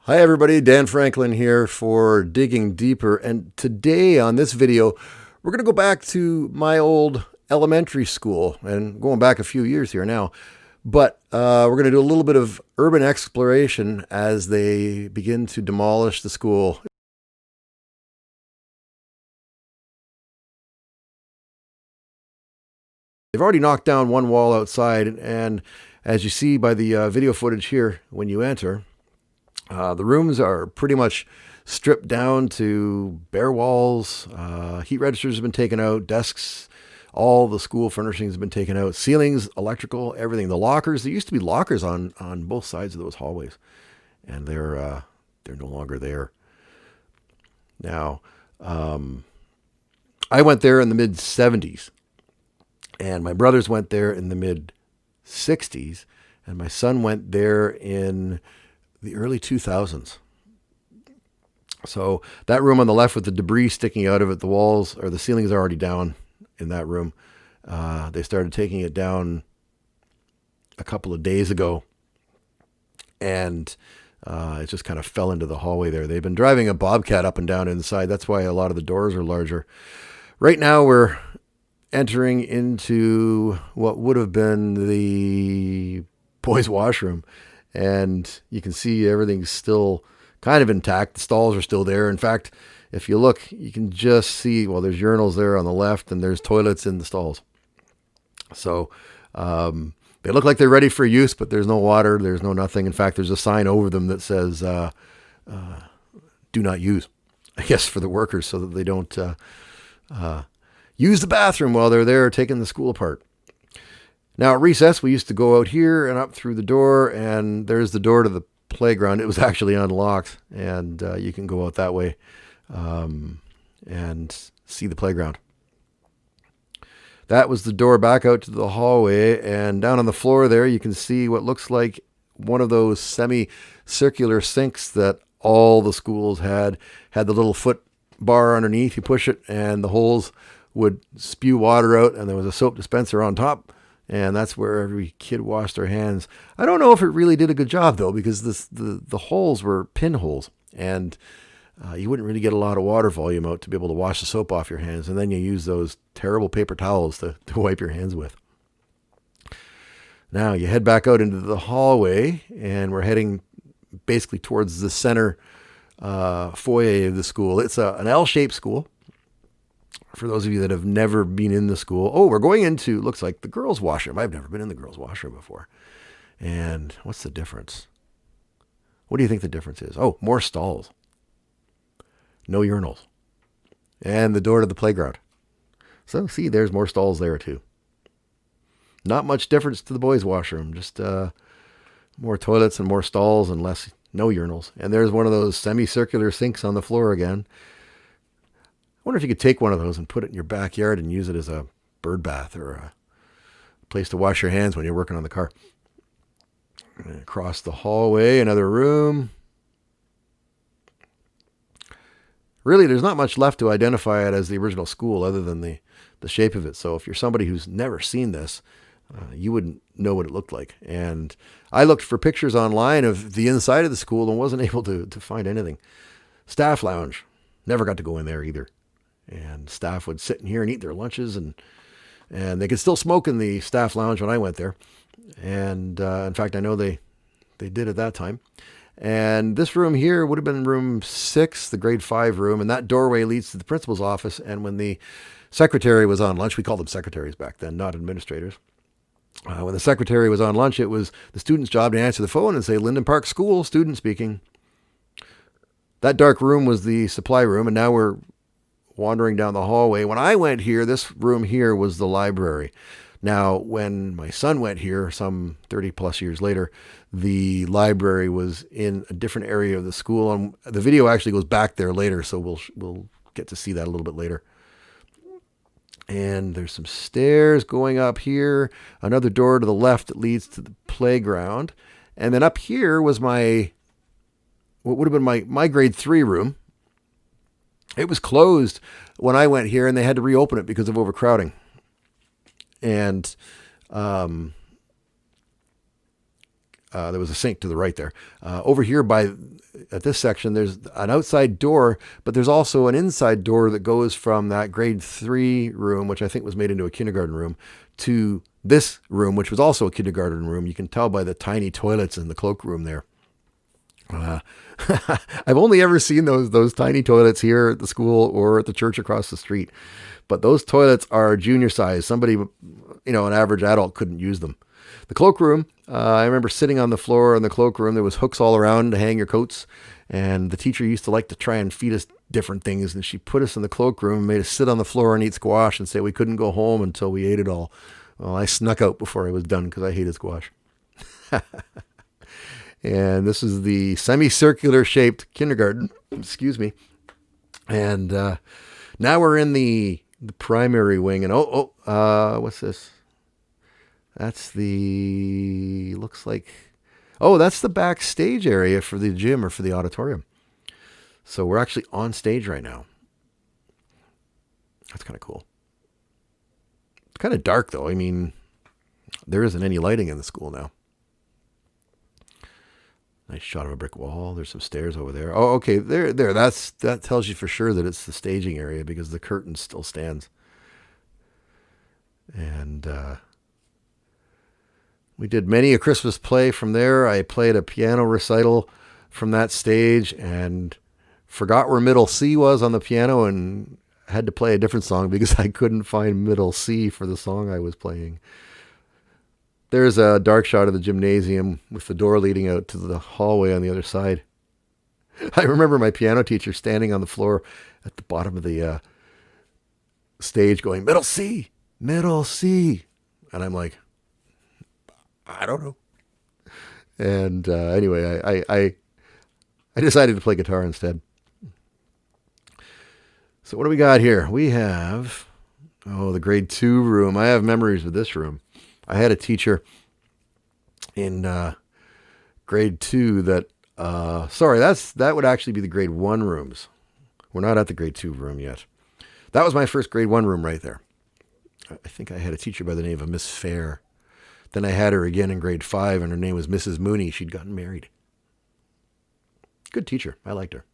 Hi everybody, Dan Franklin here for Digging Deeper, and today on this video we're going to go back to my old elementary school, and going back a few years here now, but we're going to do a little bit of urban exploration as they begin to demolish the school. They've already knocked down one wall outside, and as you see by the video footage here when you enter, the rooms are pretty much stripped down to bare walls. Heat registers have been taken out. Desks, all the school furnishings have been taken out. Ceilings, electrical, everything. The lockers. There used to be lockers on both sides of those hallways, and they're no longer there. Now, I went there in the mid '70s, and my brothers went there in the mid '60s, and my son went there in the early 2000s. So that room on the left with the debris sticking out of it, the walls or the ceilings are already down in that room. They started taking it down a couple of days ago, and it just kind of fell into the hallway there. They've been driving a Bobcat up and down inside. That's why a lot of the doors are larger. Right now we're entering into what would have been the boys' washroom. And you can see everything's still kind of intact. The stalls are still there. In fact, if you look, you can just see, well, there's urinals there on the left and there's toilets in the stalls. So they look like they're ready for use, but there's no water. There's no nothing. In fact, there's a sign over them that says, do not use, I guess, for the workers so that they don't use the bathroom while they're there taking the school apart. Now, at recess, we used to go out here and up through the door, and there's the door to the playground. It was actually unlocked, and you can go out that way and see the playground. That was the door back out to the hallway, and down on the floor there, you can see what looks like one of those semi-circular sinks that all the schools had the little foot bar underneath. You push it, and the holes would spew water out, and there was a soap dispenser on top. And that's where every kid washed their hands. I don't know if it really did a good job, though, because the holes were pinholes, and you wouldn't really get a lot of water volume out to be able to wash the soap off your hands. And then you use those terrible paper towels to wipe your hands with. Now you head back out into the hallway, and we're heading basically towards the center foyer of the school. It's an L-shaped school. For those of you that have never been in the school, we're going into, looks like the girls' washroom. I've never been in the girls' washroom before. And what's the difference? What do you think the difference is? Oh, more stalls. No urinals. And the door to the playground. So see, there's more stalls there too. Not much difference to the boys' washroom. Just more toilets and more stalls and no urinals. And there's one of those semicircular sinks on the floor again. I wonder if you could take one of those and put it in your backyard and use it as a bird bath or a place to wash your hands when you're working on the car. And across the hallway, another room. Really, there's not much left to identify it as the original school other than the shape of it. So if you're somebody who's never seen this, you wouldn't know what it looked like. And I looked for pictures online of the inside of the school and wasn't able to find anything. Staff lounge. Never got to go in there either. And staff would sit in here and eat their lunches, and they could still smoke in the staff lounge when I went there. And in fact, I know they did at that time. And this room here would have been room 6, the grade 5 room, and that doorway leads to the principal's office. And when the secretary was on lunch, we called them secretaries back then, not administrators. When the secretary was on lunch, it was the student's job to answer the phone and say, Linden Park School, student speaking. That dark room was the supply room, and now we're wandering down the hallway. When I went here, this room here was the library. Now, when my son went here, some 30 plus years later, the library was in a different area of the school. And the video actually goes back there later, so we'll get to see that a little bit later. And there's some stairs going up here, another door to the left that leads to the playground. And then up here was what would have been my grade 3 room. It was closed when I went here, and they had to reopen it because of overcrowding. And There was a sink to the right there. Over here at this section, there's an outside door, but there's also an inside door that goes from that grade 3 room, which I think was made into a kindergarten room, to this room, which was also a kindergarten room. You can tell by the tiny toilets in the cloakroom there. I've only ever seen those tiny toilets here at the school or at the church across the street. But those toilets are junior size. Somebody, an average adult couldn't use them. The cloakroom, I remember sitting on the floor in the cloakroom. There was hooks all around to hang your coats. And the teacher used to like to try and feed us different things. And she put us in the cloakroom and made us sit on the floor and eat squash and say we couldn't go home until we ate it all. Well, I snuck out before I was done because I hated squash. And this is the semicircular shaped kindergarten. Excuse me. And now we're in the primary wing. And what's this? That's looks like, that's the backstage area for the gym or for the auditorium. So we're actually on stage right now. That's kind of cool. It's kind of dark though. I mean, there isn't any lighting in the school now. Nice shot of a brick wall. There's some stairs over there. Oh, okay. There. That tells you for sure that it's the staging area because the curtain still stands. And we did many a Christmas play from there. I played a piano recital from that stage and forgot where middle C was on the piano and had to play a different song because I couldn't find middle C for the song I was playing. There's a dark shot of the gymnasium with the door leading out to the hallway on the other side. I remember my piano teacher standing on the floor at the bottom of the stage going, middle C, middle C. And I'm like, I don't know. And anyway, I decided to play guitar instead. So what do we got here? We have, the grade 2 room. I have memories of this room. I had a teacher in grade 2 that, that would actually be the grade 1 rooms. We're not at the grade 2 room yet. That was my first grade 1 room right there. I think I had a teacher by the name of Miss Fair. Then I had her again in grade 5, and her name was Mrs. Mooney. She'd gotten married. Good teacher. I liked her.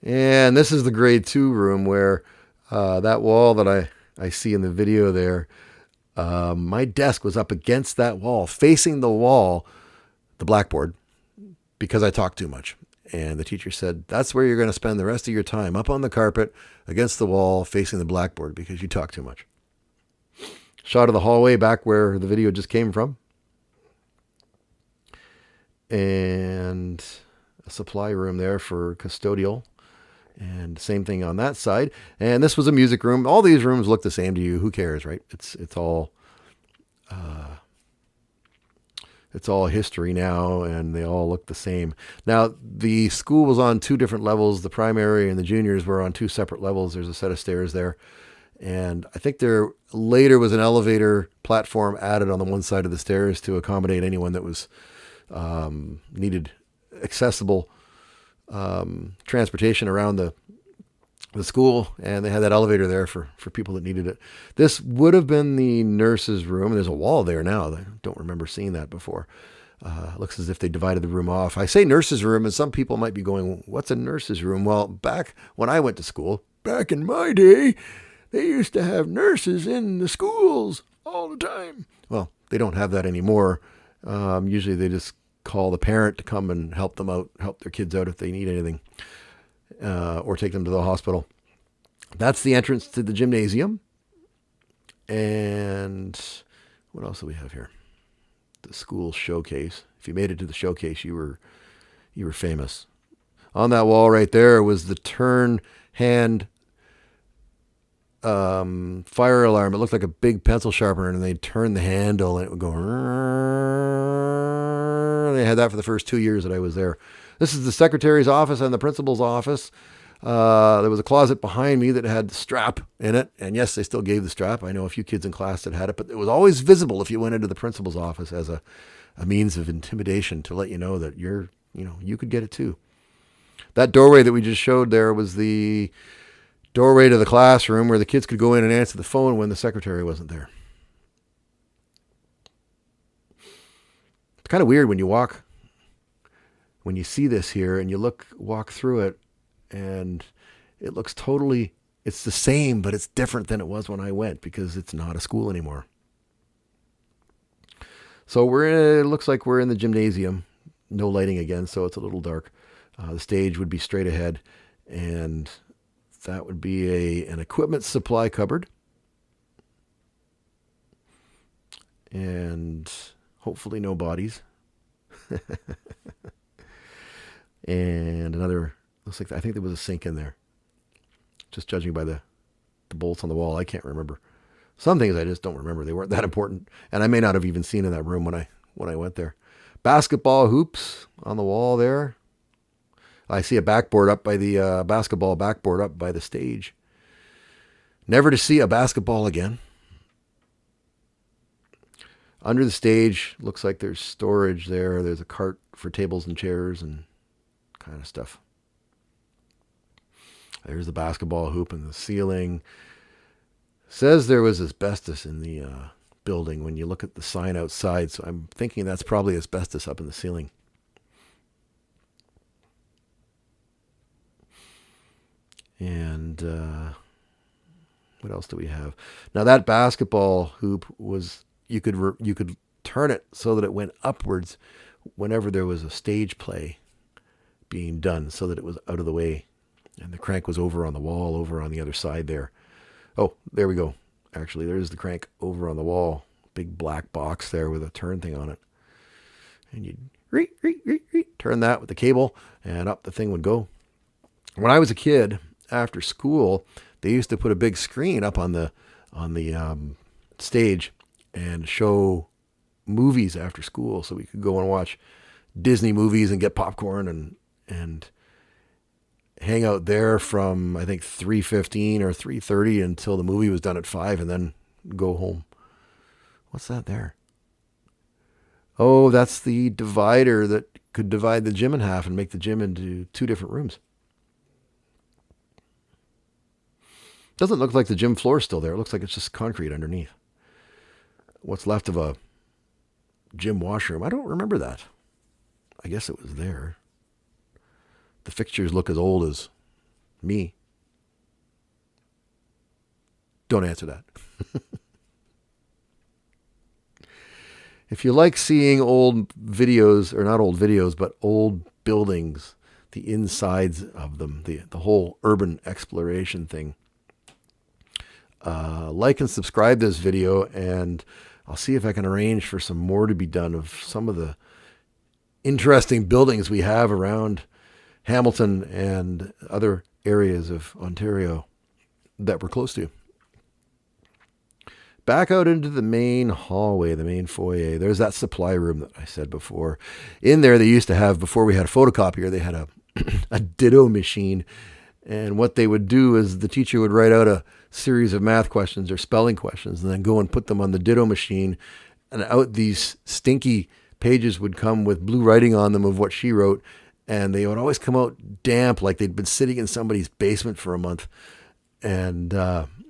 And this is the grade 2 room where that wall that I see in the video there, my desk was up against that wall, facing the wall, the blackboard, because I talked too much. And the teacher said, that's where you're going to spend the rest of your time, up on the carpet, against the wall, facing the blackboard, because you talk too much. Shot of the hallway back where the video just came from. And a supply room there for custodial. And same thing on that side. And this was a music room. All these rooms look the same to you. Who cares, right? It's all history now, and they all look the same. Now, the school was on 2 different levels. The primary and the juniors were on 2 separate levels. There's a set of stairs there. And I think there later was an elevator platform added on the one side of the stairs to accommodate anyone that was needed accessible transportation around the school, and they had that elevator there for people that needed it. This would have been the nurse's room. There's a wall there now. I don't remember seeing that before. Looks as if they divided the room off. I say nurse's room, and some people might be going, what's a nurse's room? Well, back when I went to school, back in my day, they used to have nurses in the schools all the time. Well, they don't have that anymore. Usually they just call the parent to come and help them out, help their kids out if they need anything, or take them to the hospital. That's the entrance to the gymnasium. And what else do we have here? The school showcase. If you made it to the showcase, you were famous. On that wall right there was the turn hand fire alarm. It looked like a big pencil sharpener, and they'd turn the handle and it would go. They had that for the first 2 years that I was there. This is the secretary's office and the principal's office. There was a closet behind me that had the strap in it. And yes, they still gave the strap. I know a few kids in class that had it, but it was always visible if you went into the principal's office as a means of intimidation to let you know that you could get it too. That doorway that we just showed there was the doorway to the classroom where the kids could go in and answer the phone when the secretary wasn't there. kind of weird when you see this here and you walk through it, and it looks totally, it's the same, but it's different than it was when I went because it's not a school anymore. So it looks like we're in the gymnasium. No lighting again, so it's a little dark. The stage would be straight ahead, and that would be an equipment supply cupboard. And hopefully no bodies. And looks like, I think there was a sink in there. Just judging by the bolts on the wall, I can't remember. Some things I just don't remember. They weren't that important. And I may not have even seen in that room when I went there. Basketball hoops on the wall there. I see a backboard up by the basketball backboard up by the stage. Never to see a basketball again. Under the stage, looks like there's storage there. There's a cart for tables and chairs and kind of stuff. There's the basketball hoop in the ceiling. Says there was asbestos in the building when you look at the sign outside, so I'm thinking that's probably asbestos up in the ceiling. And what else do we have? Now that basketball hoop was, you could turn it so that it went upwards whenever there was a stage play being done, so that it was out of the way. And the crank was over on the wall, over on the other side there. Oh, there we go. Actually, there's the crank over on the wall. Big black box there with a turn thing on it. And you'd turn that with the cable, and up the thing would go. When I was a kid, after school, they used to put a big screen up on the stage and show movies after school, so we could go and watch Disney movies and get popcorn and hang out there from, I think, 3:15 or 3:30 until the movie was done at 5, and then go home. What's that there? Oh, that's the divider that could divide the gym in half and make the gym into 2 different rooms. Doesn't look like the gym floor is still there. It looks like it's just concrete underneath. What's left of a gym washroom? I don't remember that. I guess it was there. The fixtures look as old as me. Don't answer that. If you like seeing old videos, or not old videos, but old buildings, the insides of them, the whole urban exploration thing, like and subscribe this video, and I'll see if I can arrange for some more to be done of some of the interesting buildings we have around Hamilton and other areas of Ontario that we're close to. Back out into the main hallway, the main foyer, there's that supply room that I said before. In there, they used to have, before we had a photocopier, they had a ditto machine. And what they would do is the teacher would write out a series of math questions or spelling questions and then go and put them on the ditto machine. And out these stinky pages would come with blue writing on them of what she wrote. And they would always come out damp, like they'd been sitting in somebody's basement for a month. And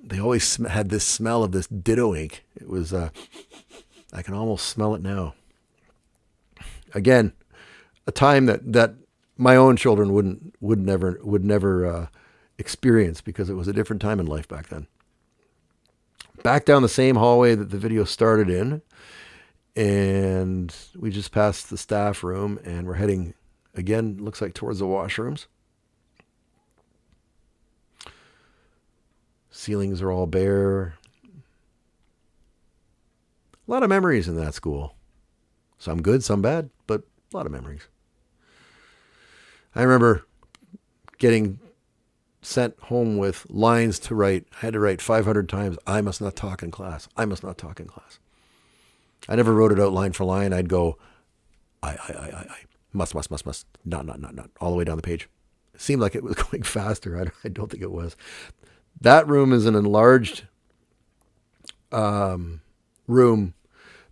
they always had this smell of this ditto ink. It was, I can almost smell it now. Again, a time that my own children would never experience, because it was a different time in life back then. Back down the same hallway that the video started in, and we just passed the staff room, and we're heading again, looks like towards the washrooms. Ceilings are all bare. A lot of memories in that school. Some good, some bad, but a lot of memories. I remember getting sent home with lines to write. I had to write 500 times, "I must not talk in class. I must not talk in class." I never wrote it out line for line. I'd go, I, must, not, all the way down the page. It seemed like it was going faster. I don't think it was. That room is an enlarged room.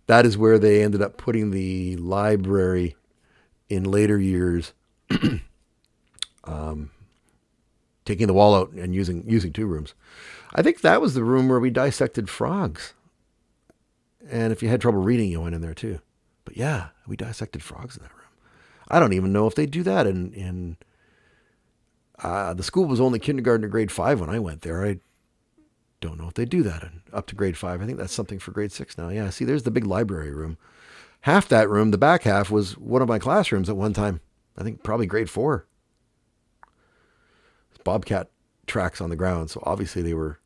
That is where they ended up putting the library in later years, taking the wall out and using 2 rooms. I think that was the room where we dissected frogs. And if you had trouble reading, you went in there too. But yeah, we dissected frogs in that room. I don't even know if they do that in the school was only kindergarten to grade 5 when I went there. I don't know if they do that up to grade 5. I think that's something for grade 6 now. Yeah, see, there's the big library room. Half that room, the back half, was one of my classrooms at one time. I think probably grade 4. Bobcat tracks on the ground, so obviously they were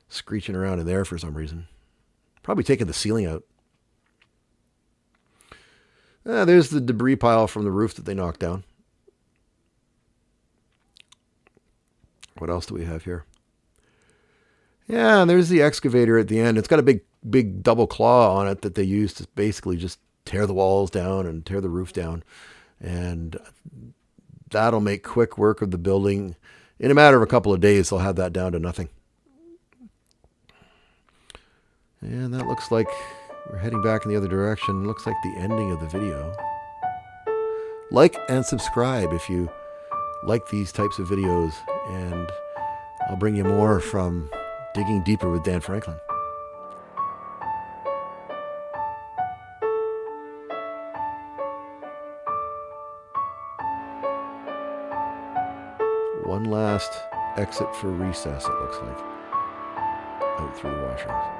screeching around in there for some reason. Probably taking the ceiling out. There's the debris pile from the roof that they knocked down. What else do we have here? Yeah, and there's the excavator at the end. It's got a big double claw on it that they use to basically just tear the walls down and tear the roof down. And that'll make quick work of the building. In a matter of a couple of days, they'll have that down to nothing. And that looks like we're heading back in the other direction. Looks like the ending of the video. Like and subscribe if you like these types of videos, and I'll bring you more from Digging Deeper with Dan Franklin. One last exit for recess, it looks like, out through the washrooms.